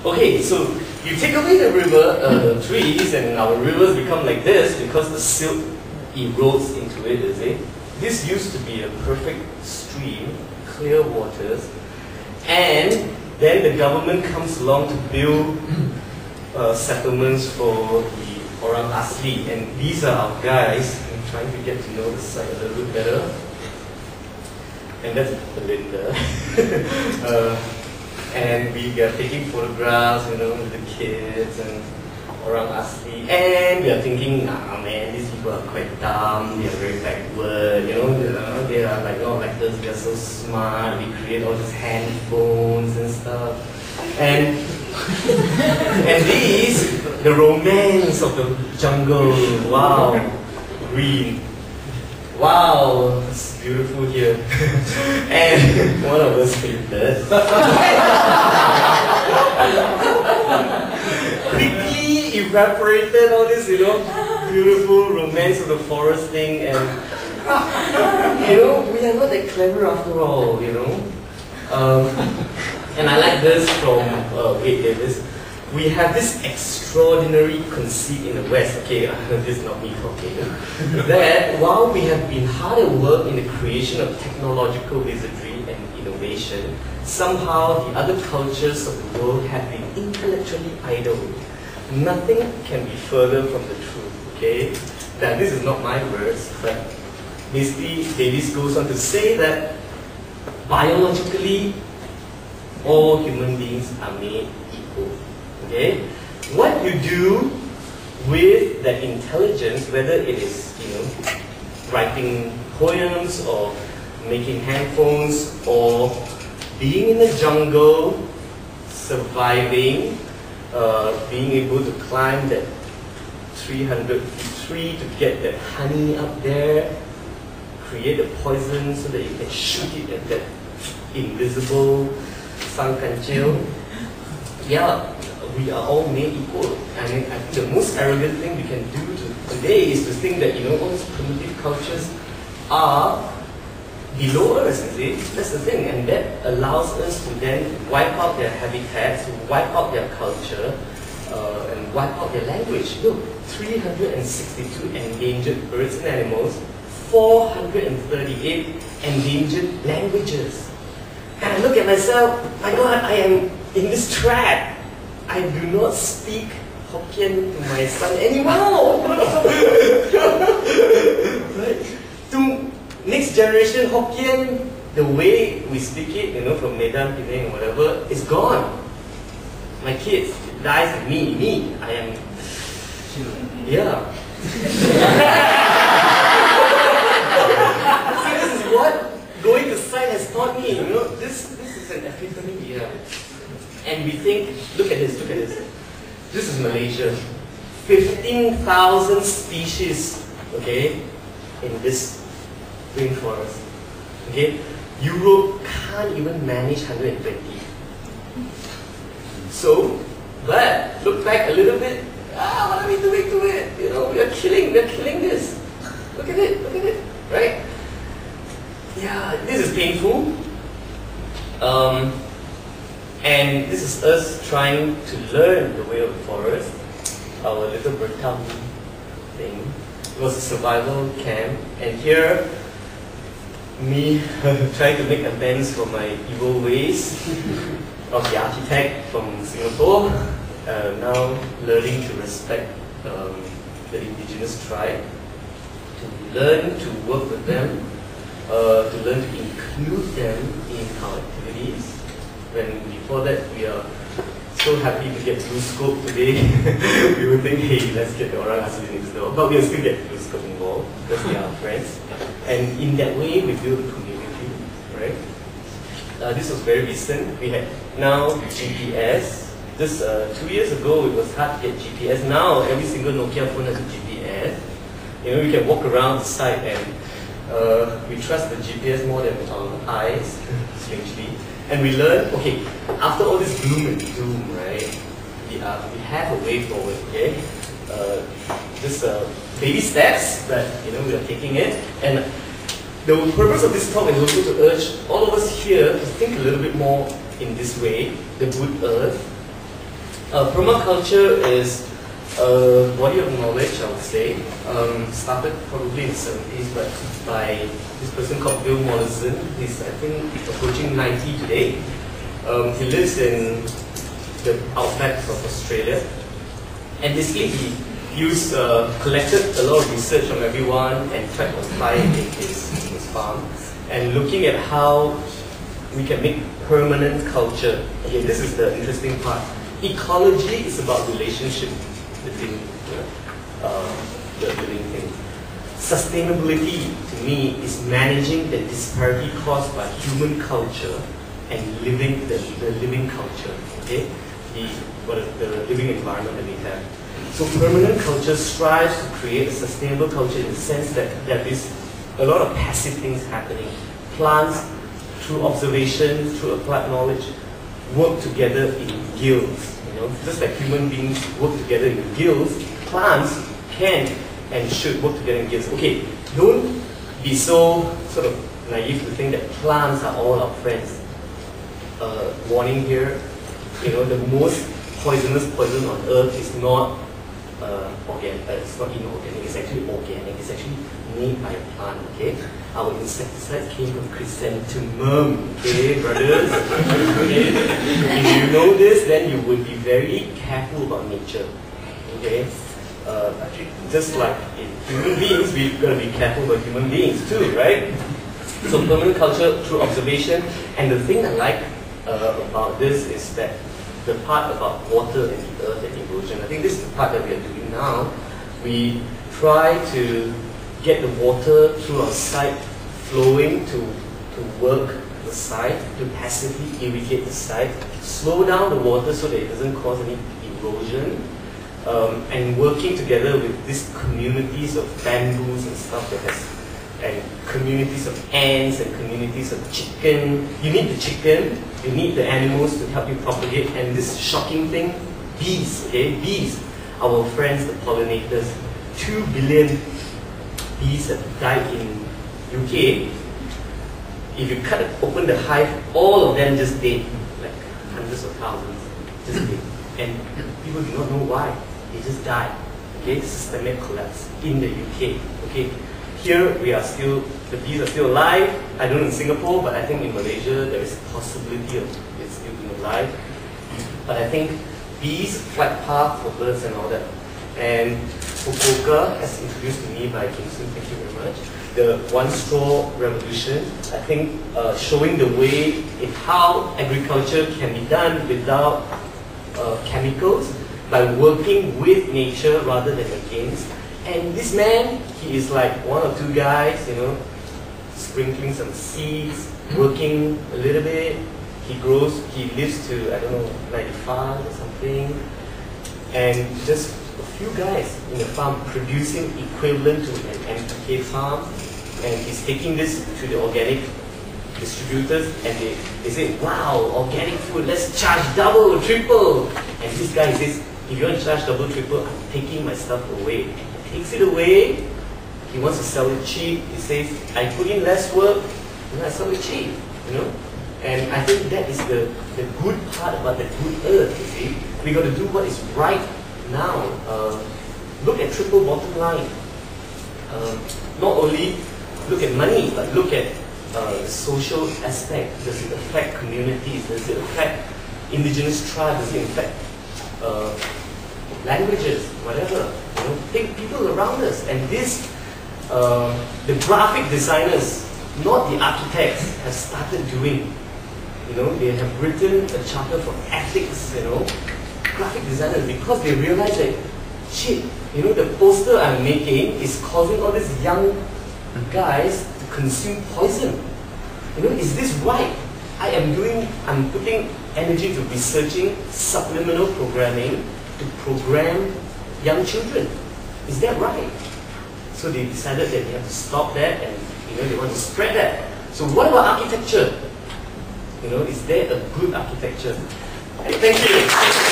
Okay, so you take away the river, the trees, and our rivers become like this because the silt erodes into it, you see. This used to be a perfect stream, clear waters, and then the government comes along to build settlements for the Orang Asli, and these are our guys. I'm trying to get to know the site a little bit better. And that's Belinda. And we are taking photographs, you know, with the kids and Orang Asli, and we are thinking, ah man, these people are quite dumb, they are very backward, you know, they are like not like us, they are so smart, we create all these handphones and stuff. And these, the romance of the jungle, wow, green, wow, it's beautiful here. And one of us fainted. Quickly evaporated all this, you know, beautiful romance of the forest thing, and you know, we are not that clever after all, you know. And I like this from, wait, Davis. We have this extraordinary conceit in the West, okay, this is not me talking, that while we have been hard at work in the creation of technological wizardry and innovation, somehow the other cultures of the world have been intellectually idle. Nothing can be further from the truth, okay? Now this is not my words, but basically Davis goes on to say that biologically all human beings are made equal. Okay? What you do with that intelligence, whether it is, you know, writing poems or making handphones or being in the jungle, surviving, being able to climb that 300-foot tree to get that honey up there, create a poison so that you can shoot it at that invisible sang kancil. Yeah, we are all made equal. I mean, I think the most arrogant thing we can do today is to think that, you know, all these primitive cultures are below us, you see. That's the thing, and that allows us to then wipe out their habitats, wipe out their culture, and wipe out their language. Look, 362 endangered birds and animals, 438 endangered languages. And I look at myself, my God, I am in this trap. I do not speak Hokkien to my son anymore. Right? To next generation Hokkien, the way we speak it, you know, from Medan, Penang, whatever, is gone. My kids, it dies with me, I am, yeah. So this is what going to site has taught me, you know, this is an epiphany here. And we think, look at this, look at this. This is Malaysia. 15,000 species, okay, in this rainforest. Okay? Europe can't even manage 120. So, but look back a little bit, what are we doing to it? You know, we are killing this. Look at it, right? Yeah, this is painful. And this is us trying to learn the way of the forest. Our little Bertam thing. It was a survival camp, and here, me trying to make amends for my evil ways of the architect from Singapore. Now learning to respect the indigenous tribe, to learn to work with them, to learn to include them in our activities. When before that we are so happy to get BlueScope today, we would think, hey, let's get the Orang Asli next door. But we'll still get BlueScope involved because they are friends. And in that way, we build a community, right? This was very recent. We had now GPS. Just 2 years ago, it was hard to get GPS. Now, every single Nokia phone has a GPS. You know, we can walk around the site and we trust the GPS more than our eyes, strangely. And we learn, okay, after all this gloom and doom, right, we have a way forward, okay? Just baby steps, but you know, we are taking it. And the purpose of this talk is also to urge all of us here to think a little bit more in this way, the good earth, Permaculture is a body of knowledge, I would say. Started probably in the 70s, but by this person called Bill Mollison. He's, I think, approaching 90 today. He lives in the outback of Australia. And basically he collected a lot of research from everyone and tried to apply it in his farm. And looking at how we can make permanent culture. Again, this is the interesting part. Ecology is about relationship between the living thing. Sustainability, to me, is managing the disparity caused by human culture and living the living culture. Okay, the living environment that we have. So permanent culture strives to create a sustainable culture in the sense that there is a lot of passive things happening. Plants, through observation, through applied knowledge, work together in guilds. You know, just like human beings work together in guilds, plants can and should work together in guilds. Okay, don't be so sort of naive to think that plants are all our friends. Warning here, you know, the most poisonous poison on earth is not organic, it's not inorganic, it's actually organic, it's actually made by a plant, okay? Our insecticides came from chrysanthemum, okay, brothers? Okay? If you know this, then you would be very careful about nature, okay? Just like in human beings, we've got to be careful about human beings too, right? So permanent culture through observation, and the thing I like about this is that the part about water and the earth and erosion, I think this is the part that we are doing now. We try to get the water through our site flowing to work the site, to passively irrigate the site, slow down the water so that it doesn't cause any erosion, and working together with these communities of bamboos and stuff that has, and communities of ants and communities of chicken. You need the chicken, you need the animals to help you propagate, and this shocking thing, bees, okay, bees, our friends, the pollinators. 2 billion bees have died in UK. If you cut open the hive, all of them just dead, like hundreds of thousands, just dead. And people do not know why, they just died. Okay, systemic collapse in the UK. Okay, here we are still, the bees are still alive. I don't know in Singapore, but I think in Malaysia there is a possibility of it still being alive. But I think bees, flight path for birds and all that. And Fukuoka, as introduced to me by Kingston, thank you very much. The One Straw Revolution, I think showing the way in how agriculture can be done without chemicals, by working with nature rather than against. And this man, he is like 1 or 2 guys, you know, sprinkling some seeds, working a little bit. He lives to, I don't know, 95 or something. And just a few guys in the farm producing equivalent to an NPK farm. And he's taking this to the organic distributors, and they say, wow, organic food, let's charge double, triple. And this guy says, if you want to charge double, triple, I'm taking my stuff away. He takes it away, he wants to sell it cheap. He says, I put in less work, and I sell it cheap, you know? And I think that is the good part about the good earth, you see. We got to do what is right now. Look at triple bottom line. Not only look at money, but look at the social aspect. Does it affect communities? Does it affect indigenous tribes? Does it affect languages? Whatever. You know, think people around us. And this, the graphic designers, not the architects, have started doing. You know, they have written a charter for ethics. You know, graphic designers, because they realize that, shit, you know, the poster I'm making is causing all these young guys to consume poison. You know, is this right? I'm putting energy to researching subliminal programming to program young children. Is that right? So they decided that they have to stop that, and you know, they want to spread that. So what about architecture? You know, is there a good architecture? Thank you.